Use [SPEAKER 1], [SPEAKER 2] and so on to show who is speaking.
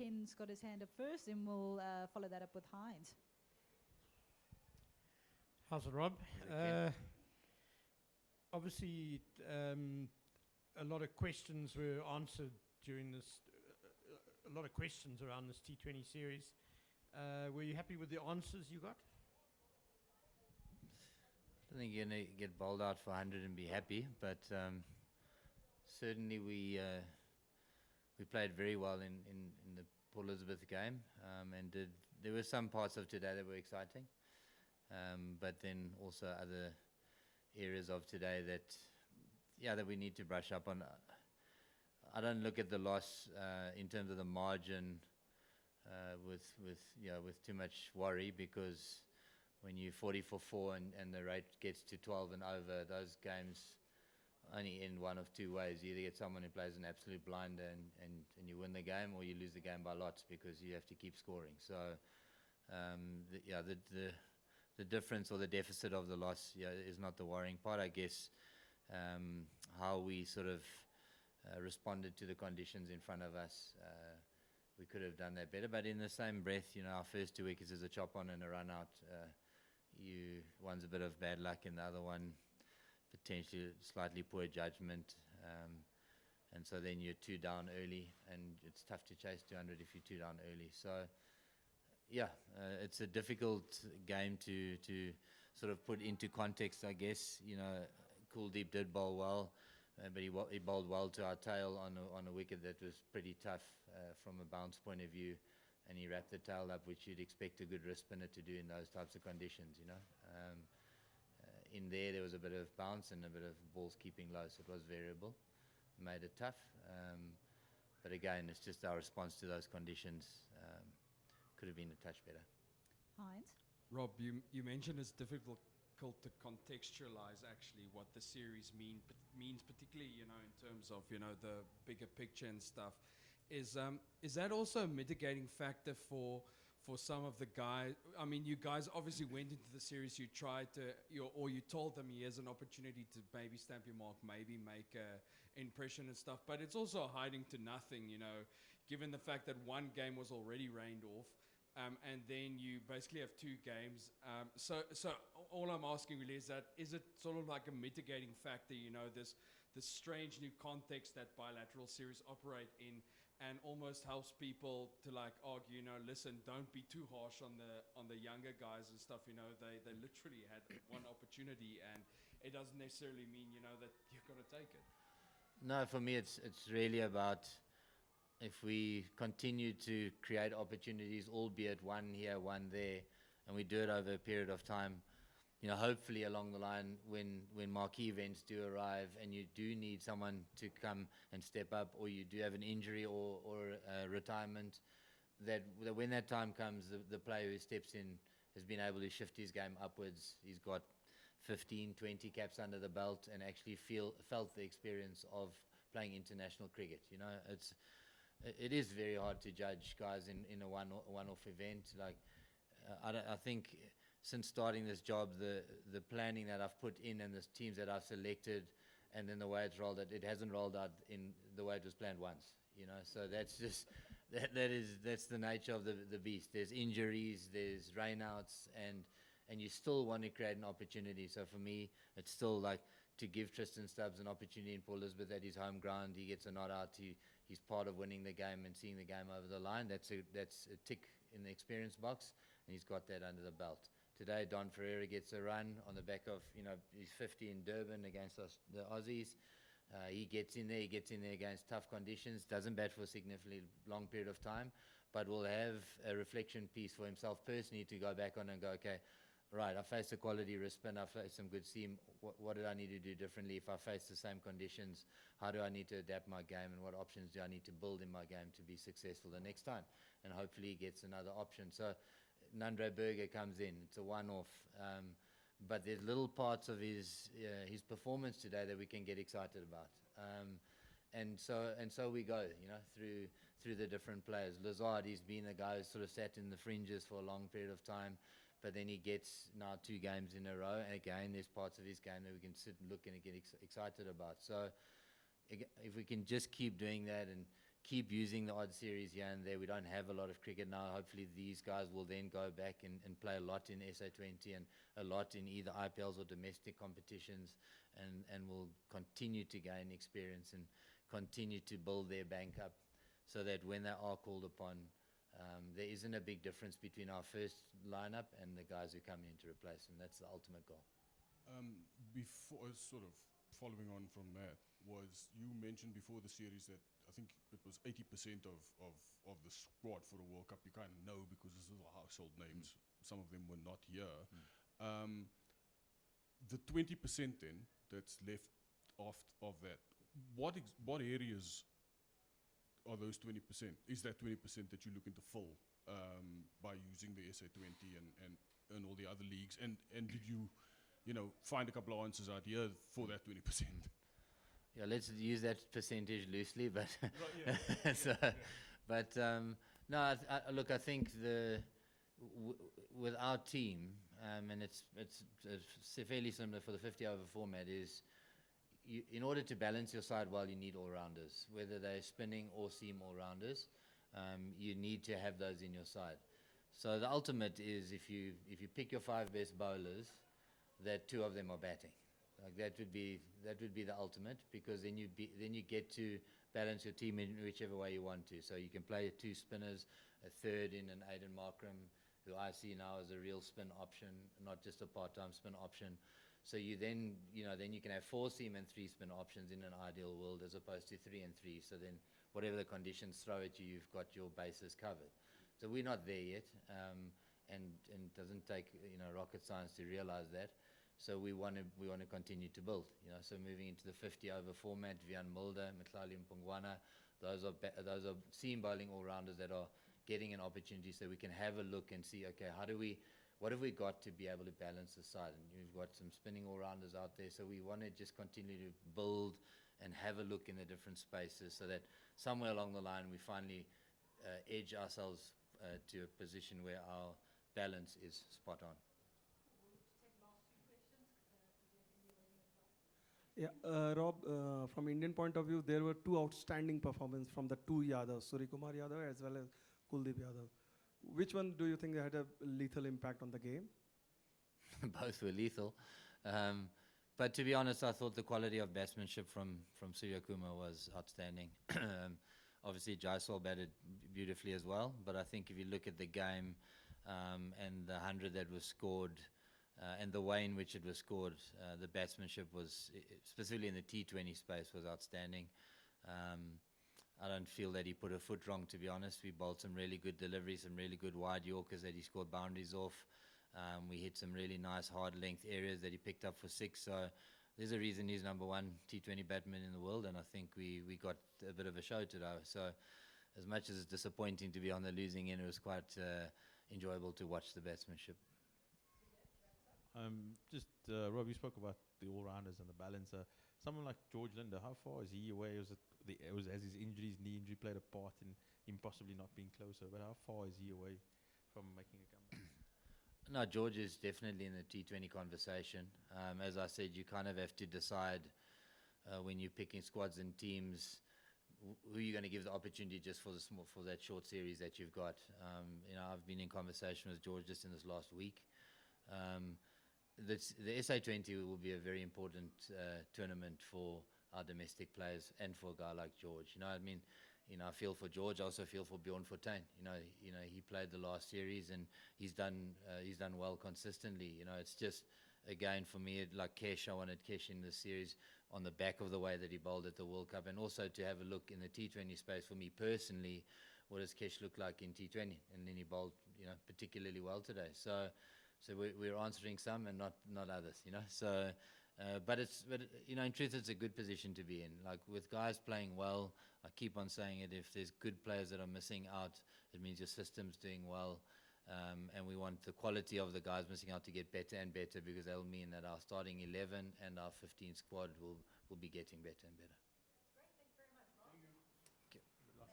[SPEAKER 1] Ken's got his hand up first, and we'll follow that up with Heinz.
[SPEAKER 2] How's it, Rob?
[SPEAKER 3] Ken.
[SPEAKER 2] Obviously, a lot of questions were answered during this. A lot of questions around this T20 series. Were you happy with the answers you got?
[SPEAKER 3] I think you're going to get bowled out for 100 and be happy, but certainly we played very well in the Port Elizabeth game, and there were some parts of today that were exciting, but then also other areas of today that we need to brush up on. I don't look at the loss in terms of the margin with too much worry, because when you're 40 for 4 and the rate gets to 12 and over, those games only end one of two ways. You either get someone who plays an absolute blinder and you win the game, or you lose the game by lots because you have to keep scoring. So the difference or the deficit of the loss is not the worrying part. I guess how we sort of responded to the conditions in front of us, we could have done that better. But in the same breath, our first 2 wickets is a chop on and a run out. One's a bit of bad luck, and the other one potentially slightly poor judgment. And so then you're 2 down early, and it's tough to chase 200 if you're 2 down early. So it's a difficult game to sort of put into context, I guess. Kuldeep did bowl well, but he bowled well to our tail on a wicket that was pretty tough from a bounce point of view, and he wrapped the tail up, which you'd expect a good wrist spinner to do in those types of conditions. In there was a bit of bounce and a bit of balls keeping low, so it was variable, made it tough. But again, it's just our response to those conditions could have been a touch better.
[SPEAKER 1] Heinz?
[SPEAKER 4] Rob, you mentioned it's difficult to contextualize actually what the series means, particularly in terms of the bigger picture and stuff. Is that also a mitigating factor for some of the guys? I mean, you guys obviously went into the series. You tried to, or you told them here's an opportunity to maybe stamp your mark, maybe make an impression and stuff. But it's also hiding to nothing, given the fact that one game was already rained off. And then you basically have 2 games. So all I'm asking really is it sort of like a mitigating factor, this strange new context that bilateral series operate in, and almost helps people to like argue, listen, don't be too harsh on the younger guys and stuff. They literally had one opportunity, and it doesn't necessarily mean that you're going to take it.
[SPEAKER 3] No, for me it's really about, if we continue to create opportunities, albeit one here, one there, and we do it over a period of time, hopefully along the line, when marquee events do arrive and you do need someone to come and step up, or you do have an injury or retirement, that when that time comes, the player who steps in has been able to shift his game upwards. He's got 15, 20 caps under the belt and actually felt the experience of playing international cricket. It is very hard to judge guys in a one-off event. I think since starting this job, the planning that I've put in and the teams that I've selected, and then the way it's rolled out, it hasn't rolled out in the way it was planned once. So that's just that's the nature of the beast. There's injuries, there's rainouts, and you still want to create an opportunity. So for me, it's still like to give Tristan Stubbs an opportunity in Port Elizabeth at his home ground. He gets a nod out. He's part of winning the game and seeing the game over the line. That's a tick in the experience box, and he's got that under the belt. Today, Don Ferreira gets a run on the back of he's 50 in Durban against the Aussies. He gets in there against tough conditions. Doesn't bat for a significantly long period of time, but will have a reflection piece for himself personally to go back on and go, okay, right, I faced a quality wrist spin, I faced some good seam. What did I need to do differently if I face the same conditions? How do I need to adapt my game, and what options do I need to build in my game to be successful the next time? And hopefully he gets another option. So Nandre Berger comes in. It's a one-off. But there's little parts of his performance today that we can get excited about. And so we go, through the different players. Lazard, he's been the guy who's sort of sat in the fringes for a long period of time. But then he gets now 2 games in a row. And again, there's parts of his game that we can sit and look and get excited about. So if we can just keep doing that and keep using the odd series here and there. We don't have a lot of cricket now. Hopefully these guys will then go back and play a lot in SA20 and a lot in either IPLs or domestic competitions, and will continue to gain experience and continue to build their bank up, so that when they are called upon, there isn't a big difference between our first lineup and the guys who come in to replace them. That's the ultimate goal.
[SPEAKER 5] Before, sort of following on from that, was you mentioned before the series that I think it was 80% of the squad for the World Cup you kind of know because this is household names. Some of them were not here. The 20% then that's left of that, what areas are those 20%? Is that 20% that you're looking to fill by using the SA20 and all the other leagues? And did you know, find a couple of answers out here for that 20%?
[SPEAKER 3] Yeah, let's use that percentage loosely, but no. Look, I think with our team, and it's fairly similar for the 50 over format. Is in order to balance your side well, you need all rounders, whether they're spinning or seam all rounders. You need to have those in your side. So the ultimate is if you pick your 5 best bowlers, that 2 of them are batting. Like that would be the ultimate, because then you get to balance your team in whichever way you want to. So you can play 2 spinners, a third in an Aiden Markram, who I see now as a real spin option, not just a part-time spin option. So you then you can have 4 seam and 3 spin options in an ideal world, as opposed to 3 and 3. So then whatever the conditions throw at you, you've got your bases covered. So we're not there yet, and it doesn't take rocket science to realize that. So we want to continue to build. So moving into the 50 over format, Vian Mulder, Mtlali Mpungwana, those are seam bowling all rounders that are getting an opportunity, so we can have a look and see, okay, what have we got to be able to balance the side? And you've got some spinning all rounders out there, so we want to just continue to build and have a look in the different spaces, so that somewhere along the line we finally edge ourselves to a position where our balance is spot on.
[SPEAKER 6] Yeah, Rob, from Indian point of view, there were 2 outstanding performances from the 2 Yadav, Suryakumar Yadav as well as Kuldeep Yadav. Which one do you think had a lethal impact on the game?
[SPEAKER 3] Both were lethal. But to be honest, I thought the quality of batsmanship from Suryakumar was outstanding. Obviously, Jaiswal batted beautifully as well, but I think if you look at the game and the 100 that was scored, and the way in which it was scored, the batsmanship was, specifically in the T20 space, was outstanding. I don't feel that he put a foot wrong, to be honest. We bowled some really good deliveries, some really good wide Yorkers that he scored boundaries off. We hit some really nice hard length areas that he picked up for 6. So there's a reason he's number 1 T20 batsman in the world, and I think we got a bit of a show today. So as much as it's disappointing to be on the losing end, it was quite enjoyable to watch the batsmanship.
[SPEAKER 7] Rob, you spoke about the all-rounders and the balancer. Someone like George Linder, how far is he away? Has his knee injury played a part in him possibly not being closer? But how far is he away from making a comeback?
[SPEAKER 3] No, George is definitely in the T20 conversation. As I said, you kind of have to decide when you're picking squads and teams who you're going to give the opportunity just for that short series that you've got. I've been in conversation with George just in this last week. The SA20 will be a very important tournament for our domestic players and for a guy like George. I feel for George. I also feel for Bjorn Fortuin. He played the last series and he's done well consistently. It's just, again, for me, like Kesh, I wanted Kesh in this series on the back of the way that he bowled at the World Cup, and also to have a look in the T20 space. For me personally, what does Kesh look like in T20? And then he bowled, particularly well today. So we're answering some and not others, but in truth, it's a good position to be in. Like with guys playing well, I keep on saying it, if there's good players that are missing out, it means your system's doing well. And we want the quality of the guys missing out to get better and better, because that'll mean that our starting 11 and our 15 squad will be getting better and better.